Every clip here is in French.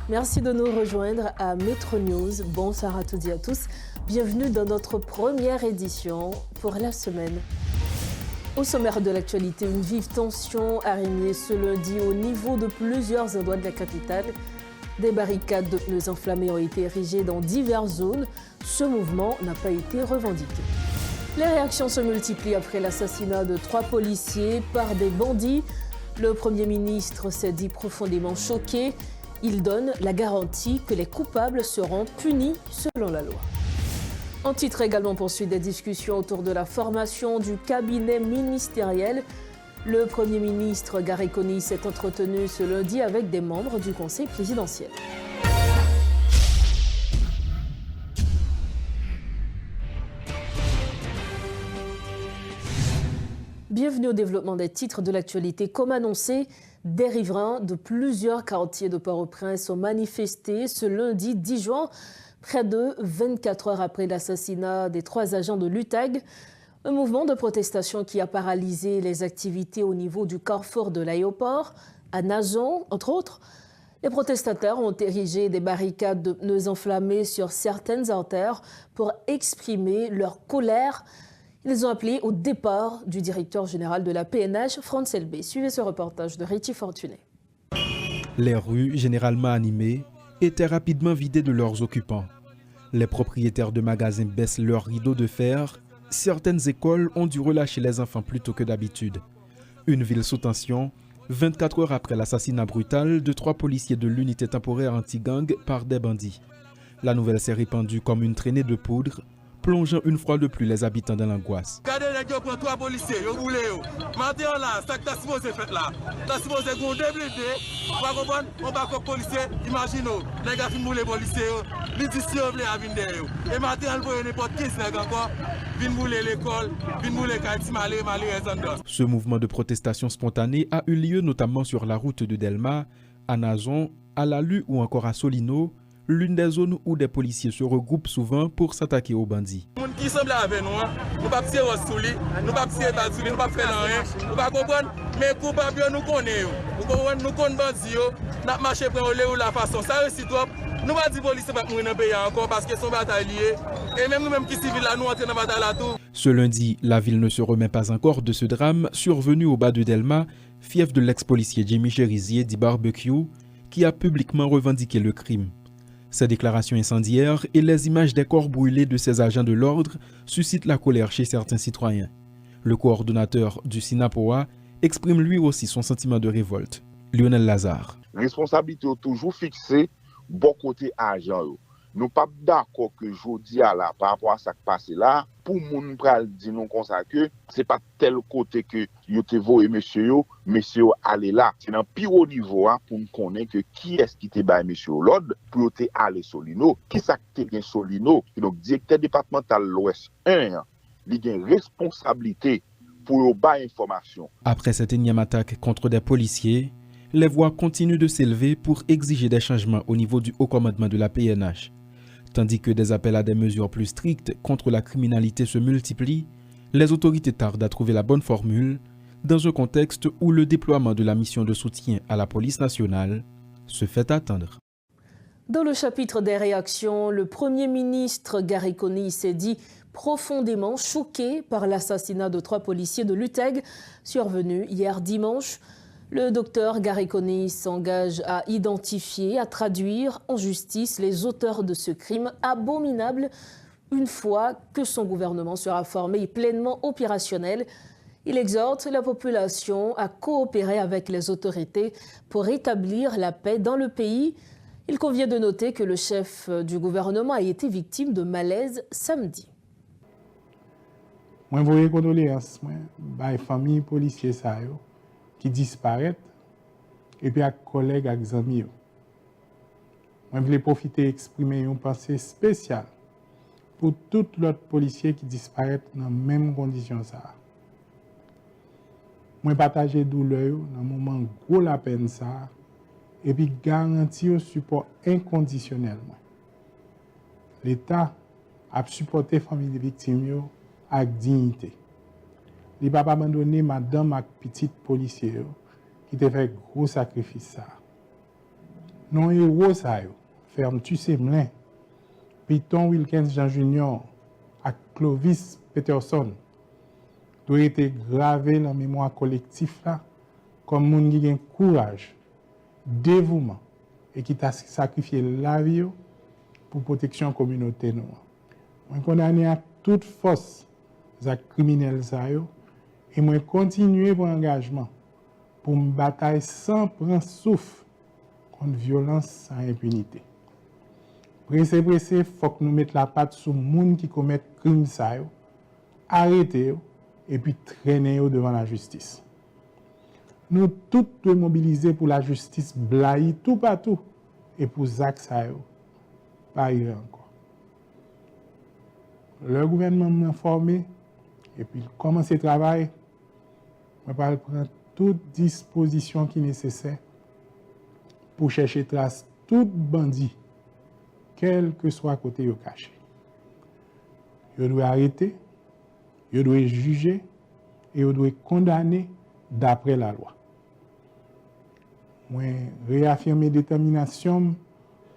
Merci de nous rejoindre à Metro News. Bonsoir à toutes et à tous. Bienvenue dans notre première édition pour la semaine. Au sommaire de l'actualité, une vive tension a régné ce lundi au niveau de plusieurs endroits de la capitale. Des barricades de pneus enflammés ont été érigées dans diverses zones. Ce mouvement n'a pas été revendiqué. Les réactions se multiplient après l'assassinat de 3 policiers par des bandits. Le Premier ministre s'est dit profondément choqué. Il donne la garantie que les coupables seront punis selon la loi. En titre également poursuit des discussions autour de la formation du cabinet ministériel. Le Premier ministre Gary Conille s'est entretenu ce lundi avec des membres du Conseil présidentiel. Bienvenue au développement des titres de l'actualité. Comme annoncé, des riverains de plusieurs quartiers de Port-au-Prince ont manifesté ce lundi 10 juin, près de 24 heures après l'assassinat des 3 agents de l'UTAG. Un mouvement de protestation qui a paralysé les activités au niveau du carrefour de l'aéroport, à Nazon, entre autres. Les protestataires ont érigé des barricades de pneus enflammés sur certaines artères pour exprimer leur colère. Ils ont appelé au départ du directeur général de la PNH, Franz Elbé. Suivez ce reportage de Richie Fortuné. Les rues, généralement animées, étaient rapidement vidées de leurs occupants. Les propriétaires de magasins baissent leurs rideaux de fer. Certaines écoles ont dû relâcher les enfants plus tôt que d'habitude. Une ville sous tension, 24 heures après l'assassinat brutal de 3 policiers de l'unité temporaire anti-gang par des bandits. La nouvelle s'est répandue comme une traînée de poudre, plongeant une fois de plus les habitants dans l'angoisse. Regardez, les gars prennent 3 policiers, ils roulent. Maintenant là, ça que tu as supposé faire là. Tu as supposé qu'on déblinde, on va comprendre, on va comme policier, imaginez, les gars filment les policiers, les disciplines à venir derrière. Et maintenant, on voit n'importe qui, les gars encore, viennent rouler l'école, viennent rouler quartier malé, raison. Ce mouvement de protestation spontanée a eu lieu notamment sur la route de Delma, à Nazon, à Lalu ou encore à Solino, l'une des zones où des policiers se regroupent souvent pour s'attaquer aux bandits. Les gens qui semblent avec nous, nous ne pouvons pas tirer sur lui, nous ne pouvons pas tirer sur lui, nous ne pouvons pas faire rien, nous ne pouvons pas comprendre, mais les coupables, nous connaissons. Nous connaissons les bandits, nous avons marché pour la façon. Ça réussit trop. Nous ne pouvons pas dire que les policiers ne vont pas mourir dans le pays encore parce qu'ils sont bataillés. Et même nous-mêmes qui civils, nous entrons dans la bataille là tout. Ce lundi, la ville ne se remet pas encore de ce drame survenu au bas de Delma, fief de l'ex-policier Jimmy Cherizier dit Barbecue, qui a publiquement revendiqué le crime. Ces déclarations incendiaires et les images des corps brûlés de ces agents de l'ordre suscitent la colère chez certains citoyens. Le coordonnateur du SINAPOA exprime lui aussi son sentiment de révolte. Lionel Lazare. Responsabilité toujours fixée, bon côté agent. Nous pas d'accord que jodi à là par rapport à ça qui passe là pour moun pral dire nous comme ça que c'est pas tel côté que yo te voye monsieur aller là c'est dans pire au niveau pour nous connaître que qui est-ce qui te bail monsieur l'ordre pour te aller Solino qui ça te bien Solino donc directeur départemental l'Ouest 1 il a une responsabilité pour bail information. Après cette énième attaque contre des policiers, les voix continuent de s'élever pour exiger des changements au niveau du haut commandement de la PNH. Tandis que des appels à des mesures plus strictes contre la criminalité se multiplient, les autorités tardent à trouver la bonne formule dans un contexte où le déploiement de la mission de soutien à la police nationale se fait attendre. Dans le chapitre des réactions, le Premier ministre Gary Conille s'est dit profondément choqué par l'assassinat de 3 policiers de l'UTAG survenu hier dimanche. Le docteur Gary Conille s'engage à identifier, à traduire en justice les auteurs de ce crime abominable une fois que son gouvernement sera formé et pleinement opérationnel. Il exhorte la population à coopérer avec les autorités pour rétablir la paix dans le pays. Il convient de noter que le chef du gouvernement a été victime de malaise samedi. Moi, vous condoléances à la famille policier qui disparaissent et puis à collègues, à amis. Je voulais profiter d'exprimer une pensée spéciale pour tous les policiers qui disparaissent dans les mêmes conditions. Je partage la douleur dans le moment où la peine et puis garantir un support inconditionnel. L'État a supporté les familles victimes avec dignité. Il n'a pas abandonné madame et petite policière qui te fait gros sacrifice. non héros ça yo, Ferme Tussemlin, Piton Wilkins Jean Junior et Clovis Peterson doit être gravé dans la mémoire collective là comme moun qui gen courage, dévouement et qui t'a sacrifié la vie pour protection communauté nous. Moi condamné à toute force les actes criminels ça yo et moi continuer pour engagement pour me bataille sans prendre souffle contre violence sans impunité. Pressé, faut que nous mettions la patte sur les gens qui commettent crime ça yo, arrêter yo, et puis traîner yo devant la justice. Nous tous devons mobiliser pour la justice blaye tout partout et pour Zach ça yo, pas arriver encore. Le gouvernement m'a informé et puis commencer le travail, je vais prendre toute disposition qui est nécessaire pour chercher trace tout bandit, quel que soit côté yo caché. Yo doit arrêter, yo doit juger et yo doit condamner d'après la loi. Moi réaffirmer détermination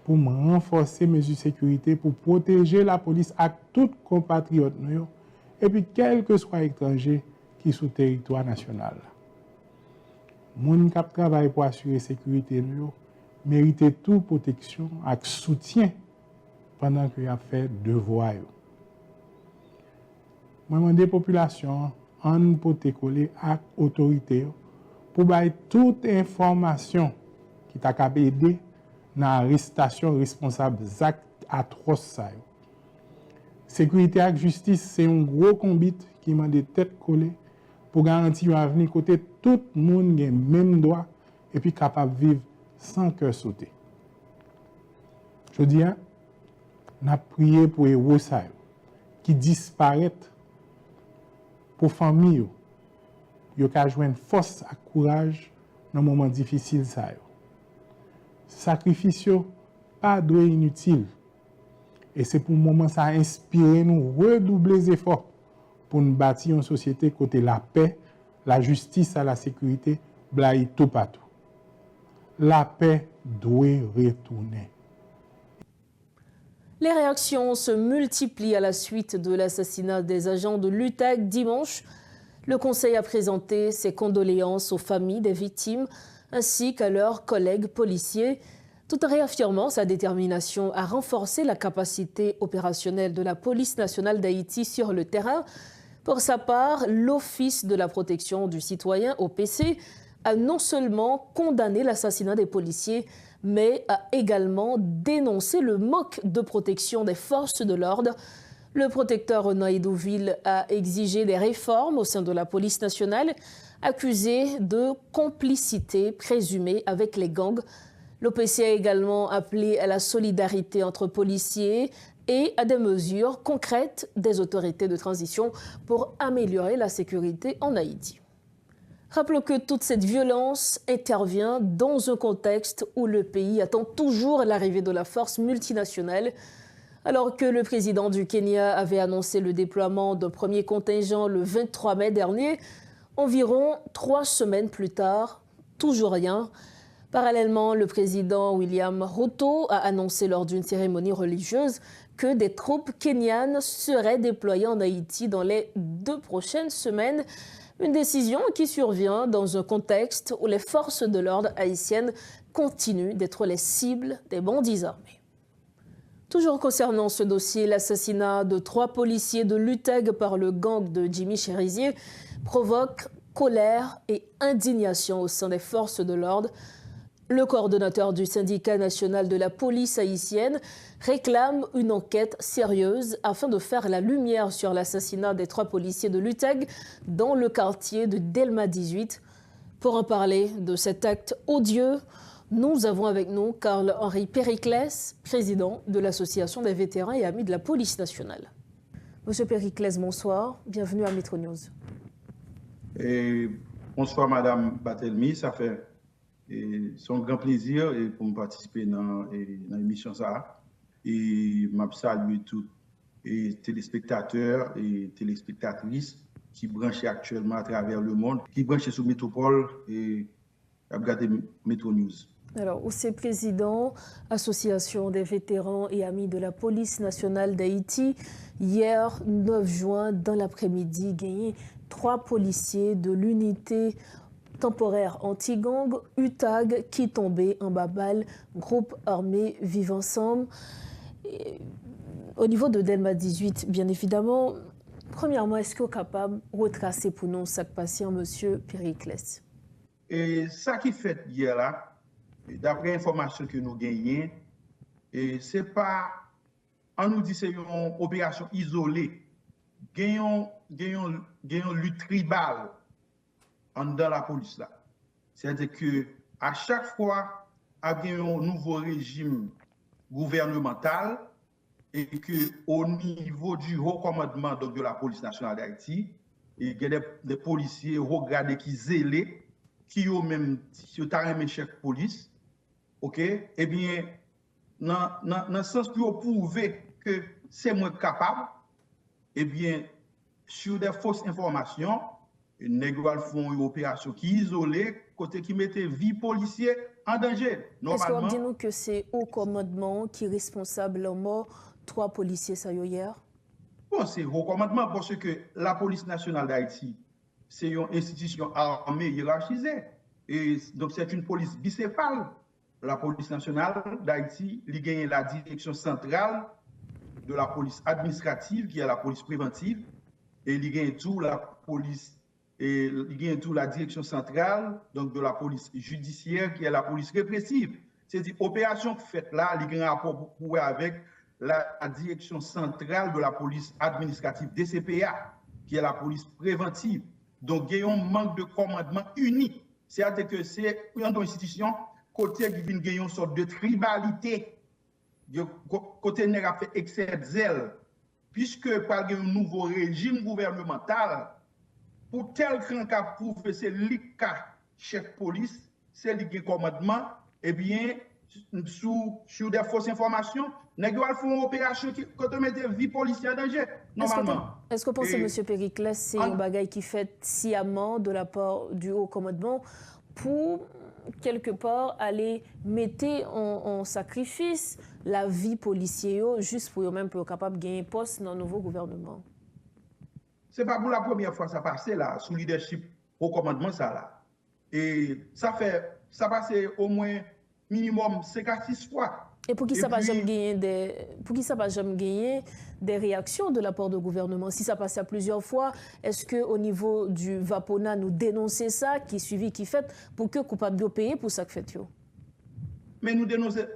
pour me renforcer mes mesures de sécurité pour protéger la police à tout compatriote et puis quel que soit étranger qui sur territoire national. Moun k'ap travail pour assurer sécurité nous mérite toute protection et soutien pendant que y a fait devoir. Moi demande population en pote coller à autorité pour bailler toute information qui t'a capable aider dans l'arrestation responsable des actes atroces ça. Sécurité et justice c'est un gros combat qui m'a des têtes collées pour garantir un avenir côté tout le monde a même droit et puis capable de vivre sans cœur sauter. Je dis, on a prié pour les héros qui disparaissent pour les familles, qui ont joindre force et courage dans un moment difficile. Sacrifice pas doit inutile. Et c'est pour le moment ça inspire nous redoubler les efforts pour nous bâtir une société côté la paix, la justice et la sécurité, blaye tout partout. La paix doit retourner. Les réactions se multiplient à la suite de l'assassinat des agents de l'UTAG dimanche. Le Conseil a présenté ses condoléances aux familles des victimes ainsi qu'à leurs collègues policiers, tout en réaffirmant sa détermination à renforcer la capacité opérationnelle de la police nationale d'Haïti sur le terrain. Pour sa part, l'Office de la protection du citoyen, OPC, a non seulement condamné l'assassinat des policiers, mais a également dénoncé le manque de protection des forces de l'ordre. Le protecteur Naïdouville a exigé des réformes au sein de la police nationale, accusé de complicité présumée avec les gangs. L'OPC a également appelé à la solidarité entre policiers et à des mesures concrètes des autorités de transition pour améliorer la sécurité en Haïti. Rappelons que toute cette violence intervient dans un contexte où le pays attend toujours l'arrivée de la force multinationale. Alors que le président du Kenya avait annoncé le déploiement d'un premier contingent le 23 mai dernier, environ 3 semaines plus tard, toujours rien. Parallèlement, le président William Ruto a annoncé lors d'une cérémonie religieuse que des troupes kenyanes seraient déployées en Haïti dans les 2 prochaines semaines. Une décision qui survient dans un contexte où les forces de l'ordre haïtiennes continuent d'être les cibles des bandits armés. Toujours concernant ce dossier, l'assassinat de 3 policiers de l'UTAG par le gang de Jimmy Cherizier provoque colère et indignation au sein des forces de l'ordre. Le coordonnateur du syndicat national de la police haïtienne réclame une enquête sérieuse afin de faire la lumière sur l'assassinat des 3 policiers de l'UTAG dans le quartier de Delma 18. Pour en parler de cet acte odieux, nous avons avec nous Carl-Henri Périclès, président de l'Association des vétérans et amis de la police nationale. Monsieur Périclès, bonsoir. Bienvenue à Metro News. Bonsoir Madame Batelmi, ça fait c'est un grand plaisir pour me participer dans l'émission ça. Et je salue tous les téléspectateurs et téléspectatrices qui branchent actuellement à travers le monde, qui branchent sur Métropole et à regarder Metro News. Alors, OC Président, Association des vétérans et amis de la police nationale d'Haïti, hier 9 juin, dans l'après-midi, gagné 3 policiers de l'unité temporaire anti-gang, UTAG, qui tombaient en babal, groupe armé Vivre Ensemble. Et au niveau de Delma 18, bien évidemment, premièrement, est-ce que vous êtes capable de retracer pour nous ce qui passé en M. Périclès? Et ça qui fait hier là, d'après l'information que nous gagnons, c'est pas, on nous dit c'est une opération isolée. Gagnons lutte tribale dans la police là. C'est-à-dire que à chaque fois, il y a un nouveau régime gouvernemental et que au niveau du haut commandement donc, de la police nationale d'Haïti, il y a des policiers regardés qui zélés, qui ont même si vous avez chef police, ok, eh bien, dans le sens pour prouver que c'est moins capable, eh bien, sur des fausses informations, les nègres font une opération qui est isolée, côté qui mettait vie policier en danger. Est-ce qu'on dit nous que c'est au commandement qui est responsable de la mort 3 policiers ça hier? Bon, c'est au commandement parce que la police nationale d'Haïti, c'est une institution armée hiérarchisée. Et donc, c'est une police bicéphale. La police nationale d'Haïti, il gagne la direction centrale de la police administrative, qui est la police préventive, et il gagne tout la police, et il gagne tout la direction centrale, donc de la police judiciaire, qui est la police répressive. C'est-à-dire, opération faite là, il gagne un rapport avec la direction centrale de la police administrative, DCPA, qui est la police préventive. Donc, il y a un manque de commandement unique. C'est-à-dire que c'est une institution côté qui vient gagner une sorte de tribalité, côté n'est pas fait excès de zèle, puisque par un nouveau régime gouvernemental, pour tel grand cas prouver c'est l'ICA chef police, c'est le commandement, eh bien, sur des fausses informations, nous devons faire une opération qui met vie policière en danger, normalement. Est-ce que vous pensez, M. Périclès, c'est un bagage qui fait sciemment de la part du haut commandement pour, quelque part, aller mettre en sacrifice la vie policière juste pour eux-mêmes pour être capable de gagner un poste dans le nouveau gouvernement? Ce n'est pas pour la première fois que ça passe là, sous leadership au commandement, ça là. Et ça passe au moins minimum 5 à 6 fois. Et pour qui ça va jamais gagner des réactions de la part du gouvernement? Si ça passe à plusieurs fois, est-ce qu'au niveau du VAPONA, nous dénoncer ça, qui suivi, qui fait, pour que coupable de payer pour ça que fait? Mais nous dénoncer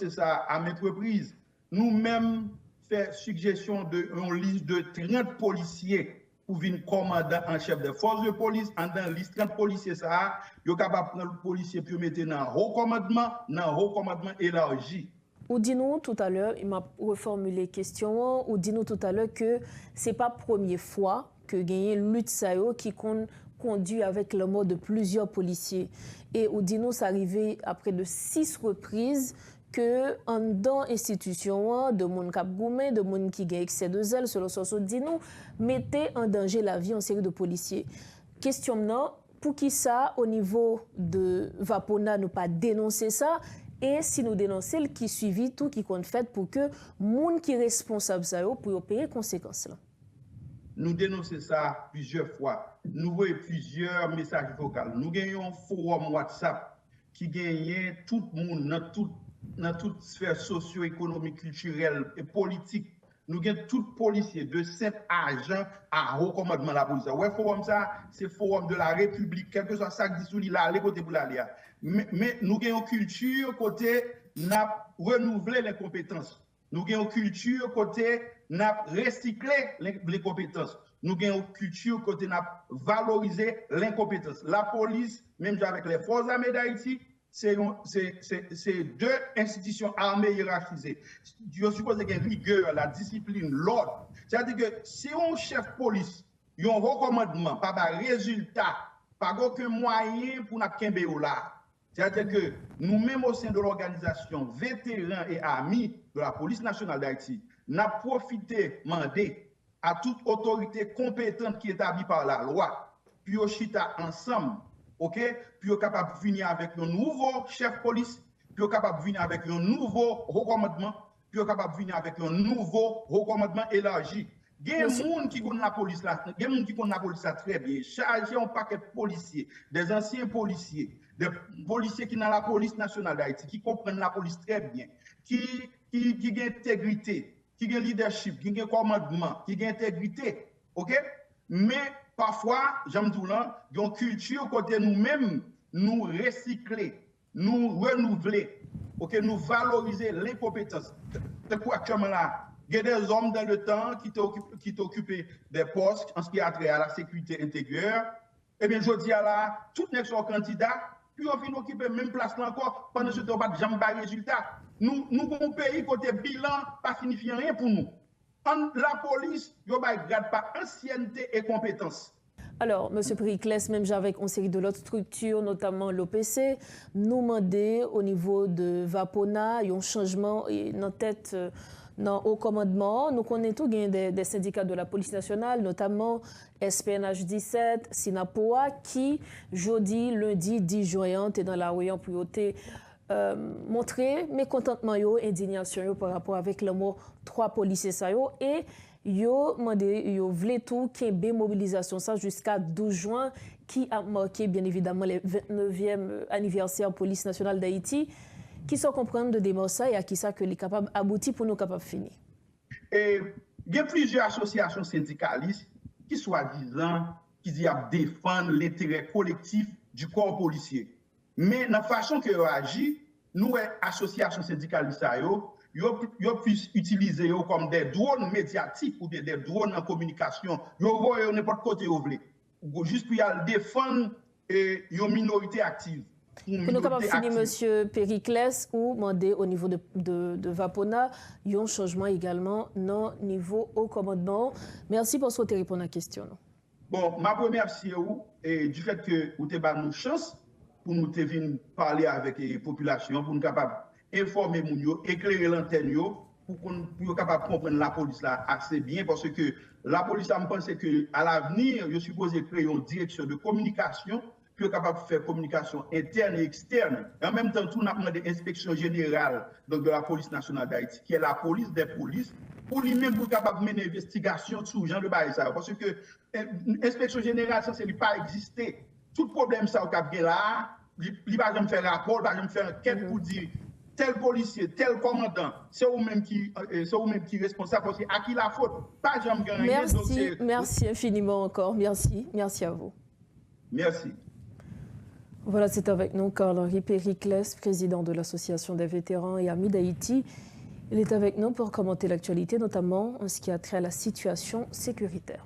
ça à maintes reprises. Nous-mêmes faisons suggestion d'une liste de 30 policiers pour venir commandant en chef des forces de police, en dans la liste 30 policiers, ça, ils sont capables de prendre le policier pour mettre dans le haut commandement élargi. Ou dis-nous tout à l'heure, il m'a reformulé la question, ou dis-nous tout à l'heure que ce n'est pas la première fois que gagner lutte Sayo qui conduit avec la mort de plusieurs policiers. Et ou dis-nous, c'est arrivé après de 6 reprises que dans l'institution de moun kap goumé, de moun qui gagne excès de zèle, selon ce dit-nous, mettez en danger la vie en série de policiers. Question non, pour qui ça, au niveau de VAPONA, nous pas dénoncer ça, et si nous dénonçons, qui suivi tout qui compte fait pour que moun qui est responsable ça pour payer conséquences là. Nous dénonçons ça plusieurs fois. Nous voyons plusieurs messages vocaux. Nous gagnons un forum WhatsApp qui gagne tout le monde dans toute sphère socio-économique, culturelle et politique. Nous avons tout policier de 7 agents à haut commandement de la police. Ouais, forum ça, c'est forum de la République, quel que soit ça qui dit sous là, les côtés pour l'aller. Mais nous avons une culture côté n'a renouvelé les compétences. Nous avons une culture côté n'a recyclé les compétences. Nous avons une culture côté n'a valorisé l'incompétence. La police, même avec les forces armées d'Haïti, c'est 2 institutions armées hiérarchisées. Je suppose qu'il y a une rigueur, la discipline, l'ordre. C'est-à-dire que si un chef police, il y a un recommandement, pas de résultat, pas aucun moyen pour nous kembe là. C'est-à-dire que nous-mêmes au sein de l'organisation vétérans et amis de la police nationale d'Haïti, nous avons profité, demandé à toute autorité compétente qui est établie par la loi, puis au chita ensemble, OK? Puis capable de venir avec un nouveau chef police, puis capable de venir avec un nouveau recommandement, puis capable de venir avec un nouveau recommandement élargi. Il y a des gens qui connaissent la police là, il y a des gens qui connaissent la police là très bien. Chargé un paquet de policiers, des anciens policiers, des policiers qui sont dans la police nationale d'Haïti, qui comprennent la police très bien, qui ont intégrité, qui ont leadership, qui ont commandement, qui ont intégrité. OK? Mais parfois, j'aime tout là, il y a une culture côté nous-mêmes, nous recycler, nous renouveler, OK? Nous valoriser les compétences. C'est quoi actuellement là? Il y a des hommes dans le temps qui t'occupent des postes en ce qui a trait à la sécurité intérieure. Eh bien, je dis là, tous les candidats, puis on finit occuper même place là encore, pendant ce temps, on ne va jamais pas de résultat. Nous, un pays côté bilan, pas signifie rien pour nous. La police, il ne regarde pas ancienneté et compétence. Alors, M. Périclès, même avec une série de l'autre structure, notamment l'OPC, nous demandons au niveau de Vapona, il y a un changement dans tête. Dans au commandement, nous connaissons des syndicats de la police nationale, notamment SPNH 17, Sinapoa, qui, jeudi, lundi 10 juin, est dans la rue pour montrer mécontentement et indignation par rapport avec le mot 3 policiers et yo voulait tout qu'il y ait une mobilisation ça jusqu'à 12 juin qui a marqué bien évidemment le 29e anniversaire police nationale d'Haïti. Qui sont comprendre de démarrer et à qui ça que les capables aboutir pour nous capables finir. Et il y a plusieurs associations syndicalistes qui soi-disant qui défendent l'intérêt collectif du corps policier. Mais dans la façon que agit, nous associations syndicalistes ils puissent utiliser comme des drones médiatiques ou des drones en communication. Ils voient n'importe côté où ils veulent. Juste pour défendre une minorité active. Pour nous capables de finir, M. Périclès, ou demander au niveau de Vapona, il y a un changement également au niveau au commandement. Merci pour ce que vous répondre à la question. Bon, ma première merci du fait que vous avez une chance pour nous venir parler avec la population, pour nous capables d'informer, éclairer l'antenne, pour nous capables de comprendre la police là assez bien, parce que la police, je pense qu'à l'avenir, je suppose créer une direction de communication qui est capable de faire communication interne et externe. Et en même temps, tout n'a pas d'inspection générale de la police nationale d'Haïti, qui est la police des polices, pour lui-même pour capable de mener une investigation sur Jean de Baïsa. Parce que l'inspection générale, ça ne pas exister. Tout problème, ça, au là, il va jamais faire rapport, il va jamais faire enquête pour dire tel policier, tel commandant, c'est vous-même qui est responsable, parce que à qui la faute, pas jamais gagner. Merci infiniment encore. Merci à vous. Merci. Voilà, c'est avec nous Carl-Henri Périclès, président de l'Association des vétérans et amis d'Haïti. Il est avec nous pour commenter l'actualité, notamment en ce qui a trait à la situation sécuritaire.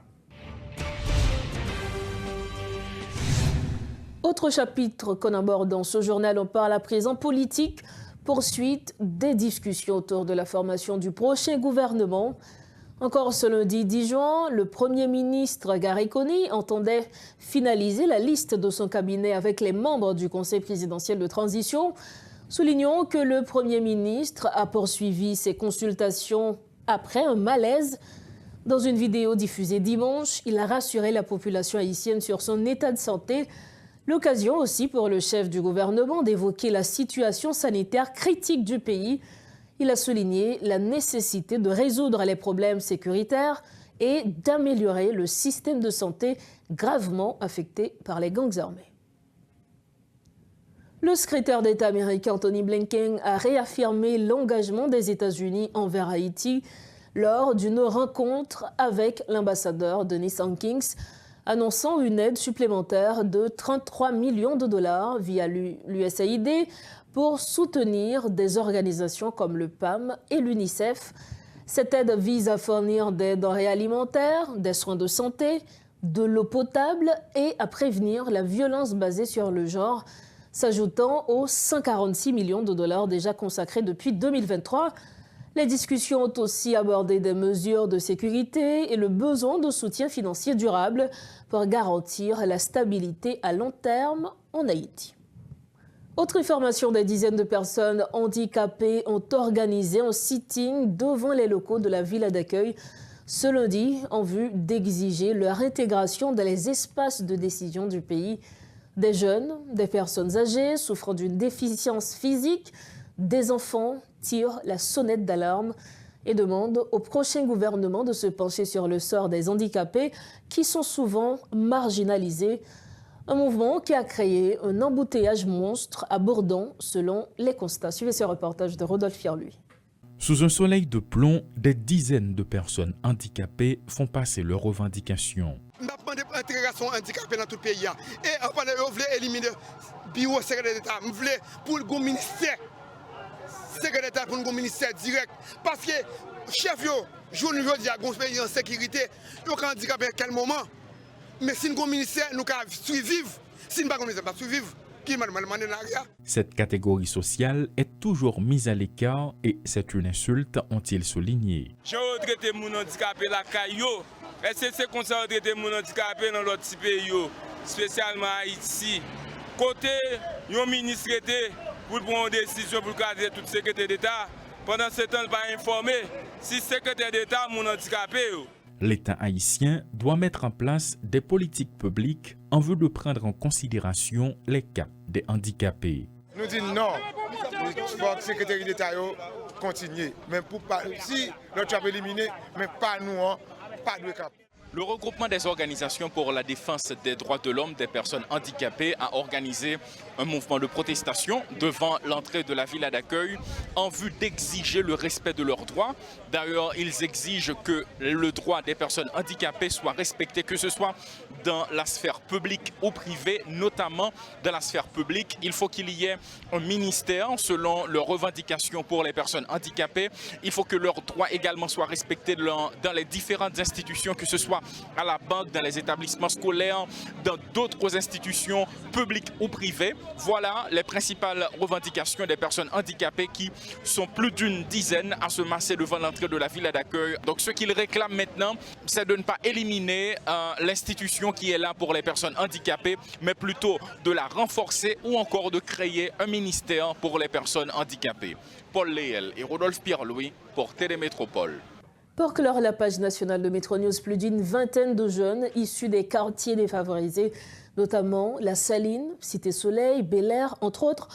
Autre chapitre qu'on aborde dans ce journal, on parle à présent politique, poursuite des discussions autour de la formation du prochain gouvernement. Encore ce lundi 10 juin, le Premier ministre Gary Coney entendait finaliser la liste de son cabinet avec les membres du Conseil présidentiel de transition. Soulignons que le Premier ministre a poursuivi ses consultations après un malaise. Dans une vidéo diffusée dimanche, il a rassuré la population haïtienne sur son état de santé. L'occasion aussi pour le chef du gouvernement d'évoquer la situation sanitaire critique du pays. Il a souligné la nécessité de résoudre les problèmes sécuritaires et d'améliorer le système de santé gravement affecté par les gangs armés. Le secrétaire d'État américain Tony Blinken a réaffirmé l'engagement des États-Unis envers Haïti lors d'une rencontre avec l'ambassadeur Denis Hankins, annonçant une aide supplémentaire de 33 millions de dollars via l'USAID pour soutenir des organisations comme le PAM et l'UNICEF. Cette aide vise à fournir des denrées alimentaires, des soins de santé, de l'eau potable et à prévenir la violence basée sur le genre, s'ajoutant aux 146 millions de dollars déjà consacrés depuis 2023. Les discussions ont aussi abordé des mesures de sécurité et le besoin de soutien financier durable pour garantir la stabilité à long terme en Haïti. Autre information, des dizaines de personnes handicapées ont organisé un sitting devant les locaux de la ville d'accueil ce lundi en vue d'exiger leur intégration dans les espaces de décision du pays. Des jeunes, des personnes âgées souffrant d'une déficience physique, des enfants tirent la sonnette d'alarme et demandent au prochain gouvernement de se pencher sur le sort des handicapés qui sont souvent marginalisés. Un mouvement qui a créé un embouteillage monstre à Bourdon, selon les constats. Suivez ce reportage de Rodolphe Fierluy. Sous un soleil de plomb, des dizaines de personnes handicapées font passer leurs revendications. Nous avons demandé l'intégration handicapée dans tout le pays. Et on voulait éliminer le bureau secrétaire d'État. On voulait pour le ministère secrétaire d'État, pour le ministère direct. Parce que chef, jour nous dit à un pays en sécurité, nous avons handicapé à quel moment. Mais si nous avons un ministère, nous avons survivre. Si nous n'avons pas survivre, qui m'a demandé l'arrière. Cette catégorie sociale est toujours mise à l'écart et c'est une insulte, ont-ils souligné. Je retraite mon handicapé la caillou. Est-ce que c'est comme ça retraite mon handicapé dans l'autre pays, spécialement Haïti. Côté, un ministre était pour prendre une décision pour cadrer tout secrétaire d'État. Pendant ce temps, il va informer si secrétaire d'État mon handicapé. L'État haïtien doit mettre en place des politiques publiques en vue de prendre en considération les cas des handicapés. Nous disons non, il faut que le secrétaire d'État continue. Mais pour pas, si notre job est éliminé, mais pas nous, pas de cap. Le regroupement des organisations pour la défense des droits de l'homme des personnes handicapées a organisé un mouvement de protestation devant l'entrée de la villa d'accueil en vue d'exiger le respect de leurs droits. D'ailleurs, ils exigent que le droit des personnes handicapées soit respecté, que ce soit dans la sphère publique ou privée, notamment dans la sphère publique. Il faut qu'il y ait un ministère selon leurs revendications pour les personnes handicapées. Il faut que leurs droits également soient respectés dans les différentes institutions, que ce soit à la banque, dans les établissements scolaires, dans d'autres institutions publiques ou privées. Voilà les principales revendications des personnes handicapées qui sont plus d'une dizaine à se masser devant l'entrée de la villa d'accueil. Donc ce qu'ils réclament maintenant, c'est de ne pas éliminer l'institution qui est là pour les personnes handicapées, mais plutôt de la renforcer ou encore de créer un ministère pour les personnes handicapées. Paul Léel et Rodolphe Pierre-Louis pour Télémétropole. Pour clore la page nationale de Métro News, plus d'une vingtaine de jeunes issus des quartiers défavorisés, notamment La Saline, Cité Soleil, Bel Air, entre autres,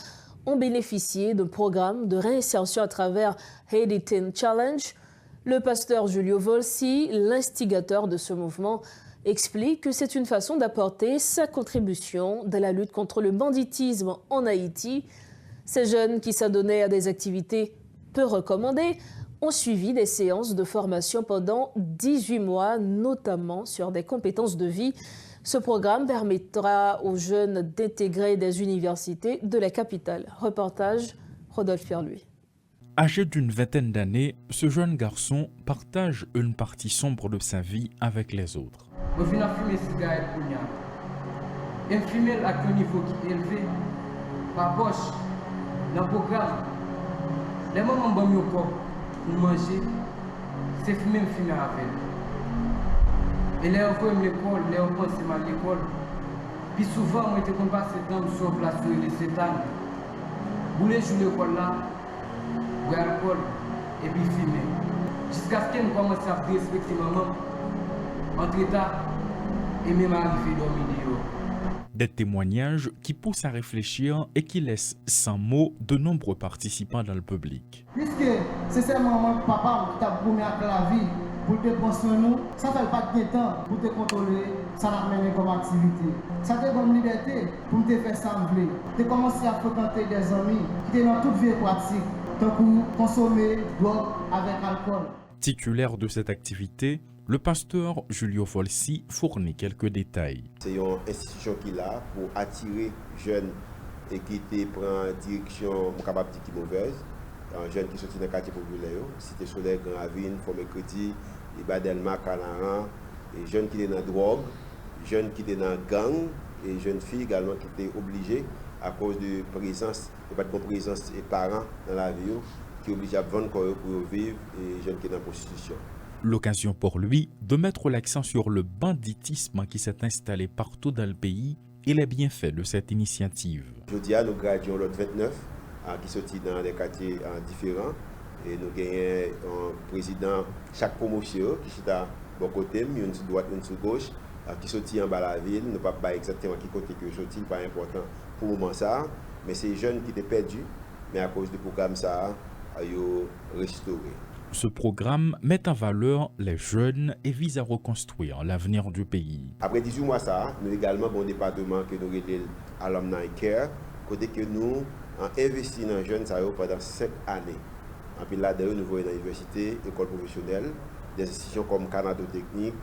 ont bénéficié d'un programme de réinsertion à travers Haiti Teen Challenge. Le pasteur Julio Volsi, l'instigateur de ce mouvement, explique que c'est une façon d'apporter sa contribution dans la lutte contre le banditisme en Haïti. Ces jeunes qui s'adonnaient à des activités peu recommandées ont suivi des séances de formation pendant 18 mois, notamment sur des compétences de vie. Ce programme permettra aux jeunes d'intégrer des universités de la capitale. Reportage, Rodolphe Fierluy. Âgé d'une vingtaine d'années, ce jeune garçon partage une partie sombre de sa vie avec les autres. Je viens de fumer cigarette pour moi. Et fumer à un niveau qui est élevé, par poche, dans le programme. Les moments où je pour manger, c'est fumer avec. Et là, on va l'école, là, on pense à l'école. Puis souvent, moi, je passe dans sur place sur les sétanes. Vous voulez jouer l'école là, boire l'alcool et puis fumer. Jusqu'à ce qu'on commence à respecter maman, entre état et même arriver dans le milieu. Des témoignages qui poussent à réfléchir et qui laissent sans mots de nombreux participants dans le public. Puisque c'est seulement maman, papa qui t'a promis à la vie pour te pensionner nous, ça ne fait pas de temps pour te contrôler, ça n'a mené comme activité. Ça te donne liberté pour te faire sembler. Tu commences à fréquenter des amis qui étaient dans toute vie pratique, tant que consommer, drogue avec alcool. Titulaire de cette activité, le pasteur Julio Volsi fournit quelques détails. C'est une institution qui est là pour attirer jeunes et qui prend direction capable qui mauvaise. Un jeune qui sont dans le quartier populaire, Cité Soleil, Grand Ravine, Fort-Mercredi, Ibadelma, Calaran, et jeunes qui sont dans la drogue, jeunes qui sont dans la gang, et jeunes filles également qui étaient obligées à cause de présence, et pas de bonne présence des parents dans la vie, qui sont obligés à vendre pour vivre, et jeunes qui sont dans la prostitution. L'occasion pour lui de mettre l'accent sur le banditisme qui s'est installé partout dans le pays et les bienfaits de cette initiative. Aujourd'hui, nous graduons l'autre 29 qui sortit dans des quartiers différents et nous gagnons un président chaque promotion qui est à bon côté, une sur droite, une sur gauche qui sorti en bas la ville, nous ne pouvons pas exactement qui côté que sorti, pas important pour le moment ça, mais c'est jeunes qui étaient perdus, mais à cause du programme ça, ils ont restauré. Ce programme met en valeur les jeunes et vise à reconstruire l'avenir du pays. Après 18 mois ça, nous également bon département que nous avons Alumni Care, côté que nous avons investi dans les jeunes ça pendant 5 années. Et puis là d'ailleurs nous voyons dans l'université, école professionnelle, des institutions comme Canada Technique,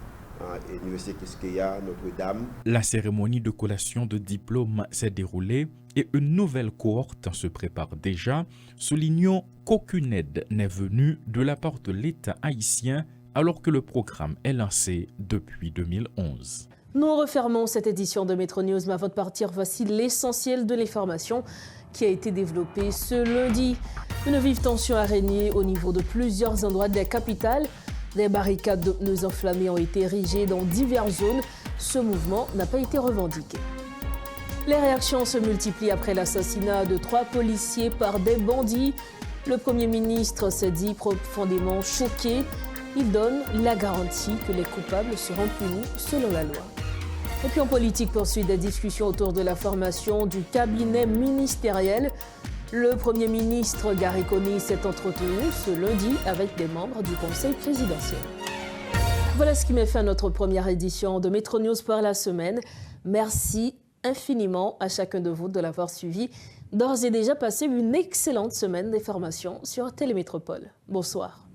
l'université Kiskeya, Notre-Dame. La cérémonie de collation de diplôme s'est déroulée et une nouvelle cohorte se prépare déjà, soulignant qu'aucune aide n'est venue de la part de l'État haïtien alors que le programme est lancé depuis 2011. Nous refermons cette édition de Metro News, mais avant de partir, voici l'essentiel de l'information qui a été développée ce lundi. Une vive tension a régné au niveau de plusieurs endroits de la capitale. Des barricades de pneus enflammés ont été érigées dans diverses zones. Ce mouvement n'a pas été revendiqué. Les réactions se multiplient après l'assassinat de 3 policiers par des bandits. Le Premier ministre s'est dit profondément choqué. Il donne la garantie que les coupables seront punis selon la loi. Et puis en politique, poursuit des discussions autour de la formation du cabinet ministériel. Le Premier ministre Gary Coney s'est entretenu ce lundi avec des membres du Conseil présidentiel. Voilà ce qui met fin à notre première édition de Metro News pour la semaine. Merci infiniment à chacun de vous de l'avoir suivi. D'ores et déjà, passez une excellente semaine d'information sur Télémétropole. Bonsoir.